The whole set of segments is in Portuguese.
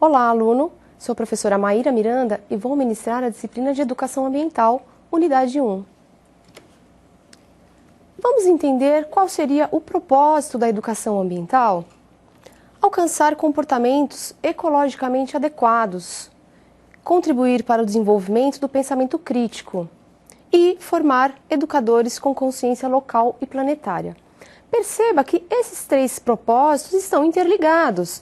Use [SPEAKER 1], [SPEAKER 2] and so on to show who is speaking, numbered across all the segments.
[SPEAKER 1] Olá, aluno! Sou a professora Maíra Miranda e vou ministrar a disciplina de Educação Ambiental, Unidade 1. Vamos entender qual seria o propósito da educação ambiental? Alcançar comportamentos ecologicamente adequados, contribuir para o desenvolvimento do pensamento crítico e formar educadores com consciência local e planetária. Perceba que esses três propósitos estão interligados.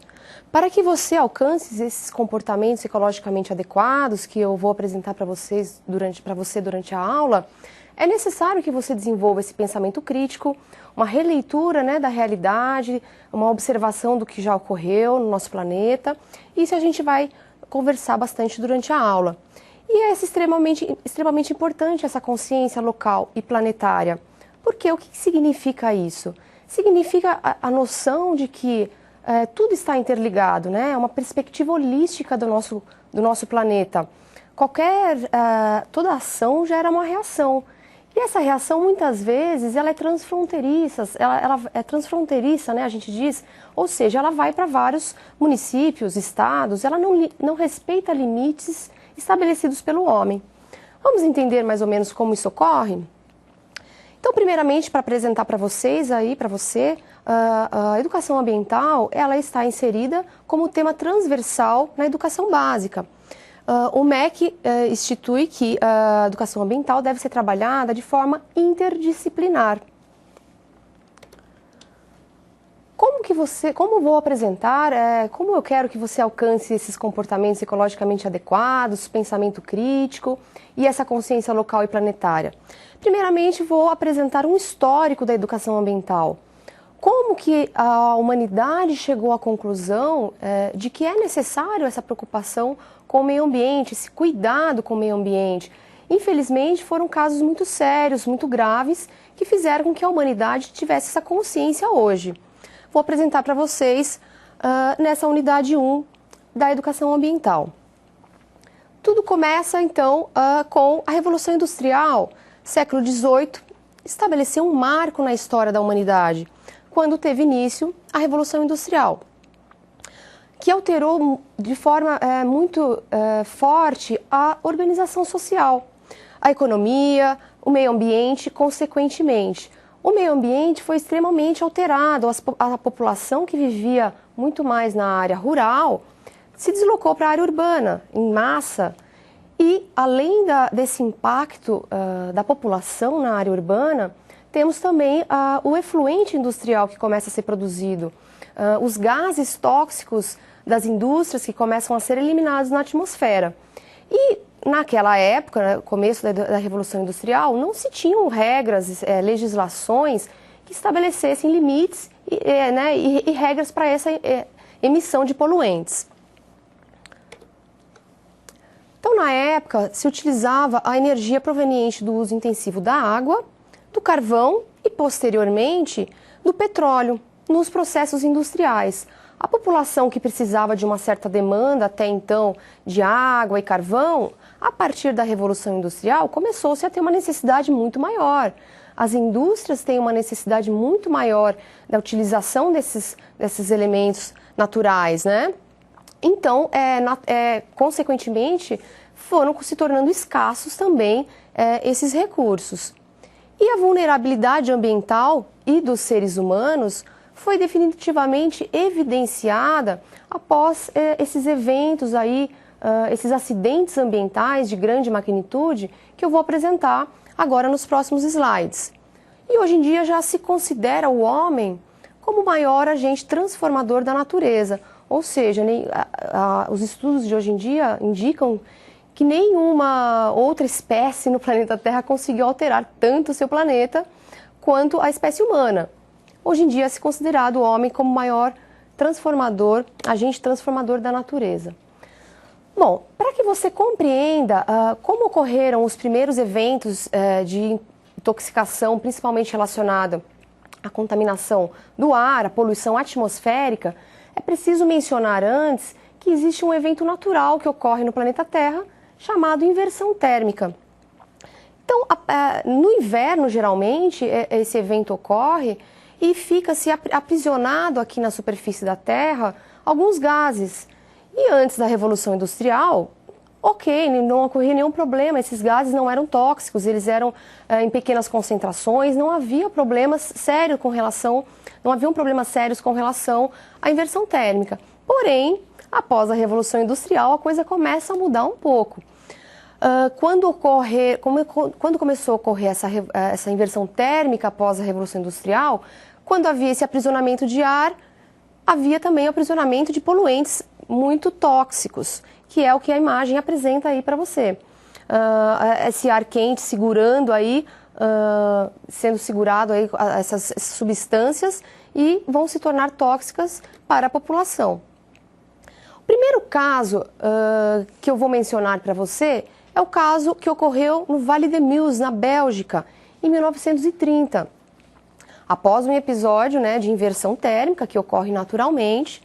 [SPEAKER 1] Para que você alcance esses comportamentos ecologicamente adequados que eu vou apresentar para você durante a aula, é necessário que você desenvolva esse pensamento crítico, uma releitura, da realidade, uma observação do que já ocorreu no nosso planeta. Isso a gente vai conversar bastante durante a aula. E é extremamente importante essa consciência local e planetária. Porque o que significa isso? Significa a noção de que tudo está interligado, É uma perspectiva holística do nosso planeta. Toda ação gera uma reação. E essa reação, muitas vezes, ela é transfronteiriça, a gente diz, ou seja, ela vai para vários municípios, estados, ela não respeita limites estabelecidos pelo homem. Vamos entender mais ou menos como isso ocorre? Então, primeiramente, para apresentar para você, a educação ambiental, ela está inserida como tema transversal na educação básica. O MEC institui que a educação ambiental deve ser trabalhada de forma interdisciplinar. Como vou apresentar, como eu quero que você alcance esses comportamentos ecologicamente adequados, pensamento crítico e essa consciência local e planetária? Primeiramente, vou apresentar um histórico da educação ambiental. Como que a humanidade chegou à conclusão de que é necessário essa preocupação com o meio ambiente, esse cuidado com o meio ambiente? Infelizmente, foram casos muito sérios, muito graves, que fizeram com que a humanidade tivesse essa consciência hoje. Vou apresentar para vocês nessa unidade 1 da educação ambiental. Tudo começa, então, com a Revolução Industrial, século XVIII, estabeleceu um marco na história da humanidade, quando teve início a Revolução Industrial, que alterou de forma muito forte a organização social, a economia, o meio ambiente, consequentemente. O meio ambiente foi extremamente alterado, a população que vivia muito mais na área rural se deslocou para a área urbana, em massa. E, além desse impacto da população na área urbana, temos também o efluente industrial que começa a ser produzido, os gases tóxicos das indústrias que começam a ser eliminados na atmosfera. E, naquela época, começo da Revolução Industrial, não se tinham regras, legislações que estabelecessem limites e regras para essa emissão de poluentes. Então, na época, se utilizava a energia proveniente do uso intensivo da água, do carvão e, posteriormente, do petróleo nos processos industriais. A população que precisava de uma certa demanda até então de água e carvão, a partir da Revolução Industrial, começou-se a ter uma necessidade muito maior. As indústrias têm uma necessidade muito maior da utilização desses elementos naturais, Então, consequentemente, foram se tornando escassos também esses recursos. E a vulnerabilidade ambiental e dos seres humanos foi definitivamente evidenciada após esses eventos esses acidentes ambientais de grande magnitude que eu vou apresentar agora nos próximos slides. E hoje em dia já se considera o homem como o maior agente transformador da natureza. Ou seja, os estudos de hoje em dia indicam que nenhuma outra espécie no planeta Terra conseguiu alterar tanto o seu planeta quanto a espécie humana. Hoje em dia é considerado o homem como o maior agente transformador da natureza. Bom, para que você compreenda como ocorreram os primeiros eventos de intoxicação, principalmente relacionada à contaminação do ar, à poluição atmosférica, é preciso mencionar antes que existe um evento natural que ocorre no planeta Terra, chamado inversão térmica. Então, no inverno, geralmente, esse evento ocorre e fica-se aprisionado aqui na superfície da Terra alguns gases. E antes da Revolução Industrial, ok, não ocorria nenhum problema, esses gases não eram tóxicos, eles eram em pequenas concentrações, não havia problemas sérios com relação, não haviam problemas sérios com relação à inversão térmica. Porém, após a Revolução Industrial, a coisa começa a mudar um pouco. Quando começou a ocorrer essa inversão térmica após a Revolução Industrial, quando havia esse aprisionamento de ar, havia também o aprisionamento de poluentes muito tóxicos, que é o que a imagem apresenta aí para você. Esse ar quente segurando aí, sendo segurado aí essas substâncias e vão se tornar tóxicas para a população. O primeiro caso que eu vou mencionar para você é o caso que ocorreu no Vale de Meuse, na Bélgica, em 1930. Após um episódio, né, de inversão térmica, que ocorre naturalmente,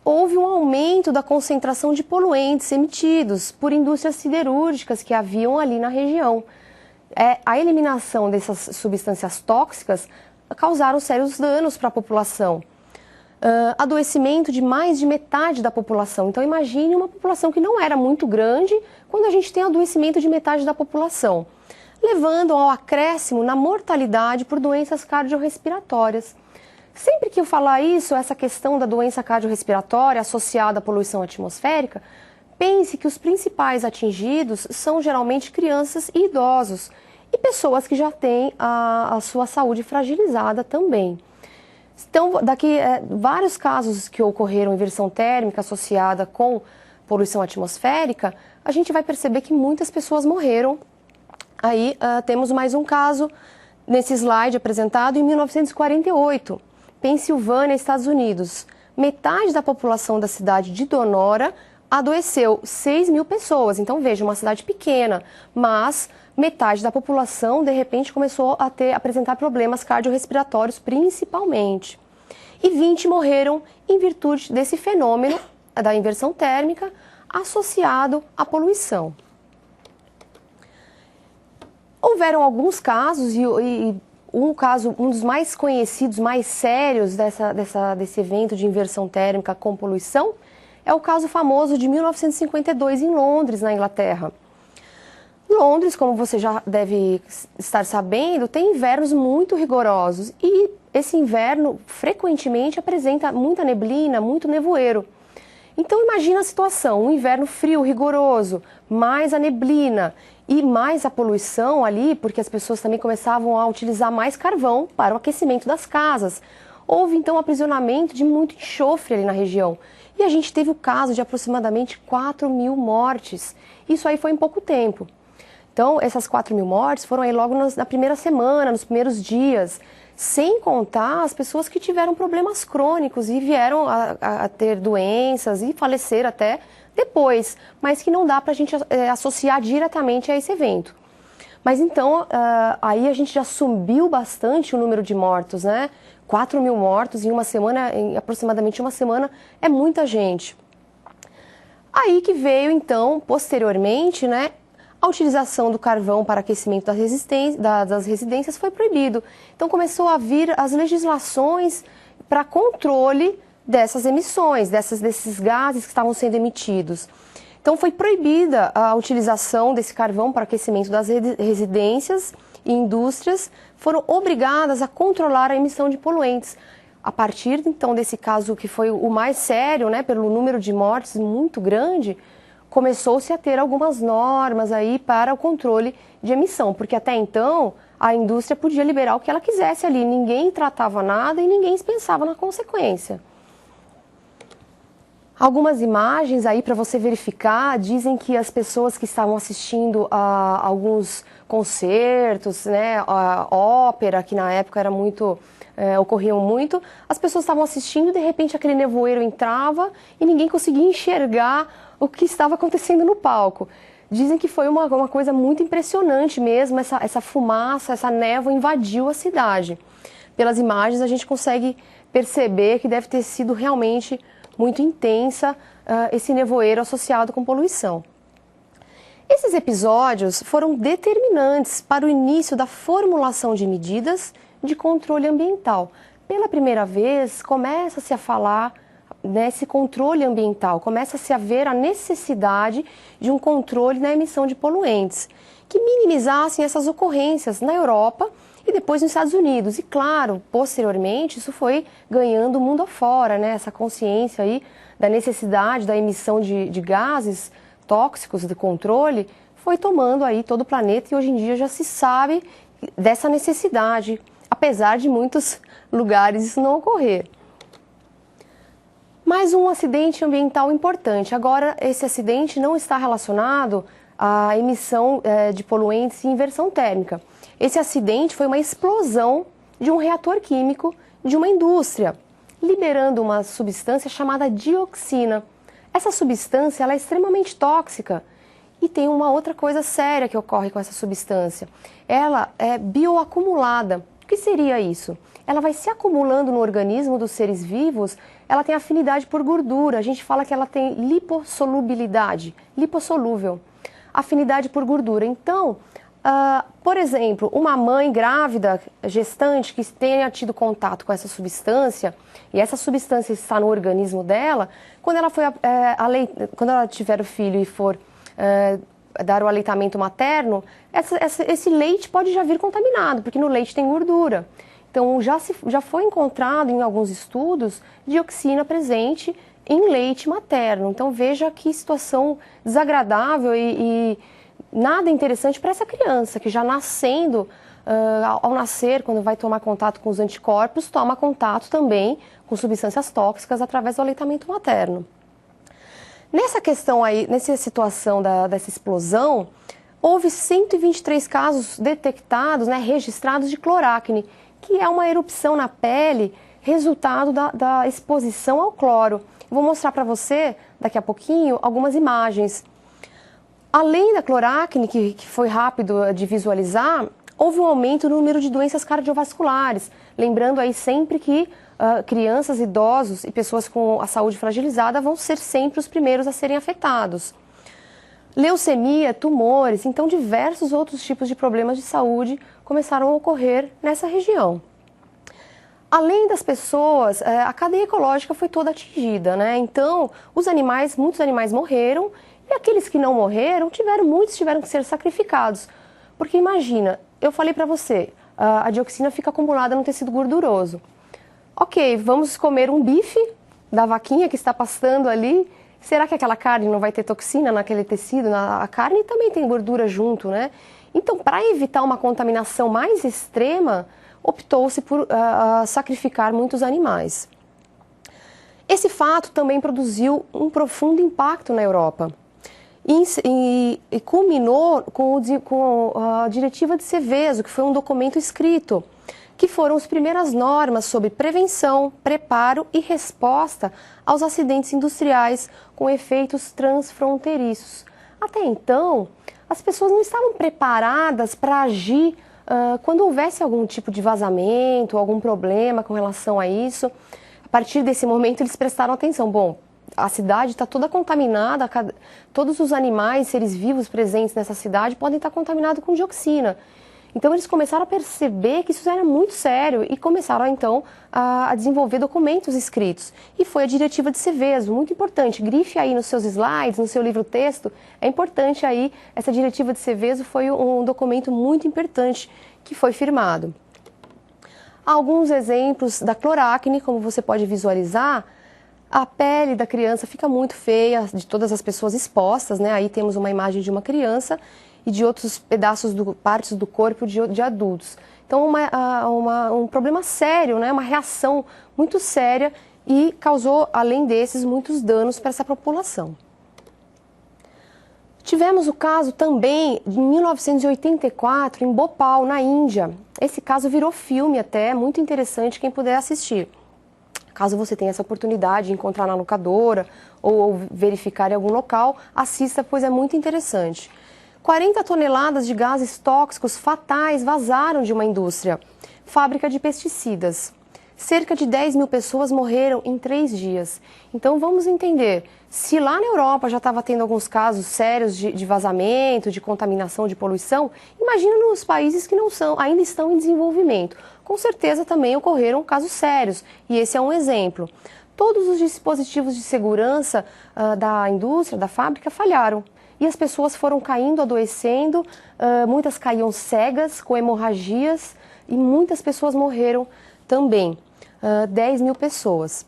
[SPEAKER 1] houve um aumento da concentração de poluentes emitidos por indústrias siderúrgicas que haviam ali na região. A eliminação dessas substâncias tóxicas causaram sérios danos para a população. Adoecimento de mais de metade da população. Então imagine uma população que não era muito grande quando a gente tem adoecimento de metade da população, levando ao acréscimo na mortalidade por doenças cardiorrespiratórias. Sempre que eu falar isso, essa questão da doença cardiorrespiratória associada à poluição atmosférica, pense que os principais atingidos são geralmente crianças e idosos e pessoas que já têm a sua saúde fragilizada também. Então, vários casos que ocorreram inversão térmica associada com poluição atmosférica, a gente vai perceber que muitas pessoas morreram. Aí temos mais um caso nesse slide apresentado em 1948, Pensilvânia, Estados Unidos. Metade da população da cidade de Donora adoeceu, 6.000 pessoas. Então veja, uma cidade pequena, mas metade da população de repente começou a apresentar problemas cardiorrespiratórios principalmente. E 20 morreram em virtude desse fenômeno da inversão térmica associado à poluição. Houveram alguns casos e um dos mais conhecidos, mais sérios desse evento de inversão térmica com poluição é o caso famoso de 1952 em Londres, na Inglaterra. Londres, como você já deve estar sabendo, tem invernos muito rigorosos e esse inverno frequentemente apresenta muita neblina, muito nevoeiro. Então imagina a situação, um inverno frio, rigoroso, mais a neblina e mais a poluição ali, porque as pessoas também começavam a utilizar mais carvão para o aquecimento das casas. Houve então um aprisionamento de muito enxofre ali na região. E a gente teve o caso de aproximadamente 4.000 mortes. Isso aí foi em pouco tempo. Então, essas 4.000 mortes foram aí logo na primeira semana, nos primeiros dias, sem contar as pessoas que tiveram problemas crônicos e vieram a ter doenças e falecer até depois, mas que não dá para a gente associar diretamente a esse evento. Mas então, aí a gente já subiu bastante o número de mortos, né? 4.000 mortos em uma semana, em aproximadamente uma semana, é muita gente. Aí que veio, então, posteriormente, né? A utilização do carvão para aquecimento das residências foi proibido. Então começou a vir as legislações para controle dessas emissões, desses gases que estavam sendo emitidos. Então foi proibida a utilização desse carvão para aquecimento das residências e indústrias, foram obrigadas a controlar a emissão de poluentes. A partir então desse caso que foi o mais sério, né, pelo número de mortes muito grande, começou-se a ter algumas normas aí para o controle de emissão, porque até então a indústria podia liberar o que ela quisesse ali, ninguém tratava nada e ninguém pensava na consequência. Algumas imagens aí para você verificar dizem que as pessoas que estavam assistindo a alguns concertos, né, a ópera, que na época era muito, ocorriam muito, as pessoas estavam assistindo e de repente aquele nevoeiro entrava e ninguém conseguia enxergar o que estava acontecendo no palco. Dizem que foi uma coisa muito impressionante mesmo, essa fumaça, essa névoa invadiu a cidade. Pelas imagens a gente consegue perceber que deve ter sido realmente muito intensa esse nevoeiro associado com poluição. Esses episódios foram determinantes para o início da formulação de medidas de controle ambiental. Pela primeira vez, começa-se a falar nesse controle ambiental, começa-se a ver a necessidade de um controle na emissão de poluentes, que minimizassem essas ocorrências na Europa e depois nos Estados Unidos. E claro, posteriormente, isso foi ganhando o mundo afora, né? Essa consciência aí da necessidade da emissão de gases tóxicos de controle foi tomando aí todo o planeta e hoje em dia já se sabe dessa necessidade, apesar de muitos lugares isso não ocorrer. Mais um acidente ambiental importante. Agora, esse acidente não está relacionado à emissão de poluentes e inversão térmica. Esse acidente foi uma explosão de um reator químico de uma indústria, liberando uma substância chamada dioxina. Essa substância ela é extremamente tóxica e tem uma outra coisa séria que ocorre com essa substância. Ela é bioacumulada. O que seria isso? Ela vai se acumulando no organismo dos seres vivos, ela tem afinidade por gordura. A gente fala que ela tem lipossolubilidade, lipossolúvel, afinidade por gordura. Então, por exemplo, uma mãe grávida, gestante, que tenha tido contato com essa substância, e essa substância está no organismo dela, quando ela tiver o filho e for dar o aleitamento materno, esse leite pode já vir contaminado, porque no leite tem gordura. Então, já foi encontrado em alguns estudos dioxina presente em leite materno. Então, veja que situação desagradável e nada interessante para essa criança, que já nascendo, ao nascer, quando vai tomar contato com os anticorpos, toma contato também com substâncias tóxicas através do aleitamento materno. Nessa questão aí, nessa situação dessa explosão, houve 123 casos detectados, né, registrados de clorácne, que é uma erupção na pele, resultado da exposição ao cloro. Vou mostrar para você, daqui a pouquinho, algumas imagens. Além da clorácne, que foi rápido de visualizar, houve um aumento no número de doenças cardiovasculares. Lembrando aí sempre que crianças, idosos e pessoas com a saúde fragilizada vão ser sempre os primeiros a serem afetados. Leucemia, tumores, então diversos outros tipos de problemas de saúde começaram a ocorrer nessa região. Além das pessoas, a cadeia ecológica foi toda atingida, né? Então, muitos animais morreram e aqueles que não morreram, muitos tiveram que ser sacrificados. Porque imagina, eu falei para você, a dioxina fica acumulada no tecido gorduroso. Ok, vamos comer um bife da vaquinha que está pastando ali. Será que aquela carne não vai ter toxina naquele tecido? A carne também tem gordura junto, né? Então, para evitar uma contaminação mais extrema, optou-se por sacrificar muitos animais. Esse fato também produziu um profundo impacto na Europa e culminou com a Diretiva de Seveso, que foi um documento escrito, que foram as primeiras normas sobre prevenção, preparo e resposta aos acidentes industriais com efeitos transfronteiriços. Até então, as pessoas não estavam preparadas para agir quando houvesse algum tipo de vazamento, algum problema com relação a isso. A partir desse momento, eles prestaram atenção. Bom, a cidade está toda contaminada, todos os animais, seres vivos presentes nessa cidade podem estar contaminados com dioxina. Então, eles começaram a perceber que isso era muito sério e começaram, então, a desenvolver documentos escritos. E foi a Diretiva de Seveso, muito importante. Grife aí nos seus slides, no seu livro-texto. É importante aí, essa Diretiva de Seveso foi um documento muito importante que foi firmado. Alguns exemplos da clorácne, como você pode visualizar, a pele da criança fica muito feia, de todas as pessoas expostas, né? Aí temos uma imagem de uma criança e de outros pedaços, partes do corpo de adultos. Então, um problema sério, né? Uma reação muito séria e causou, além desses, muitos danos para essa população. Tivemos o caso também de 1984, em Bhopal, na Índia. Esse caso virou filme até, muito interessante, quem puder assistir. Caso você tenha essa oportunidade de encontrar na locadora ou verificar em algum local, assista, pois é muito interessante. 40 toneladas de gases tóxicos fatais vazaram de uma indústria, fábrica de pesticidas. Cerca de 10 mil pessoas morreram em 3 dias. Então vamos entender, se lá na Europa já estava tendo alguns casos sérios de vazamento, de contaminação, de poluição, imagina nos países que ainda estão em desenvolvimento. Com certeza também ocorreram casos sérios, e esse é um exemplo. todos os dispositivos de segurança da indústria, da fábrica, falharam. E as pessoas foram caindo, adoecendo, muitas caíam cegas, com hemorragias, e muitas pessoas morreram também. 10 mil pessoas.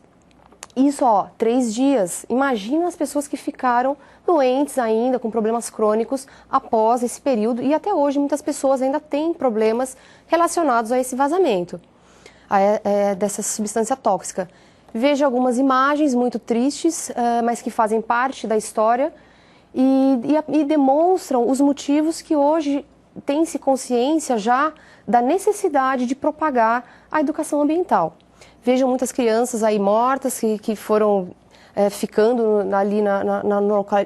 [SPEAKER 1] Isso, 3 dias. Imagina as pessoas que ficaram doentes ainda, com problemas crônicos após esse período. E até hoje muitas pessoas ainda têm problemas relacionados a esse vazamento dessa substância tóxica. Veja algumas imagens muito tristes, mas que fazem parte da história e demonstram os motivos que hoje tem-se consciência já da necessidade de propagar a educação ambiental. Vejam muitas crianças aí mortas que foram ficando ali na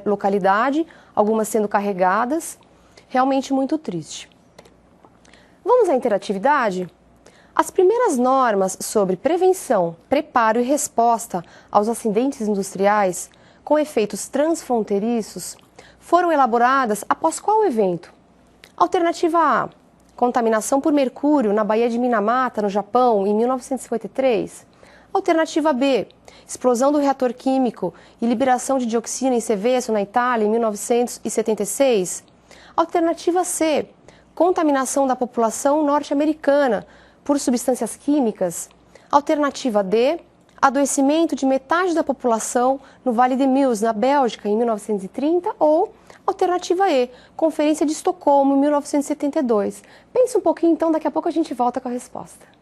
[SPEAKER 1] localidade, algumas sendo carregadas. Realmente muito triste. Vamos à interatividade? As primeiras normas sobre prevenção, preparo e resposta aos acidentes industriais com efeitos transfronteiriços foram elaboradas após qual evento? Alternativa A: contaminação por mercúrio na Baía de Minamata, no Japão, em 1953. Alternativa B: explosão do reator químico e liberação de dioxina em Seveso, na Itália, em 1976. Alternativa C: contaminação da população norte-americana por substâncias químicas. Alternativa D: adoecimento de metade da população no Vale de Meuse, na Bélgica, em 1930, ou alternativa E: Conferência de Estocolmo, em 1972. Pense um pouquinho, então, daqui a pouco a gente volta com a resposta.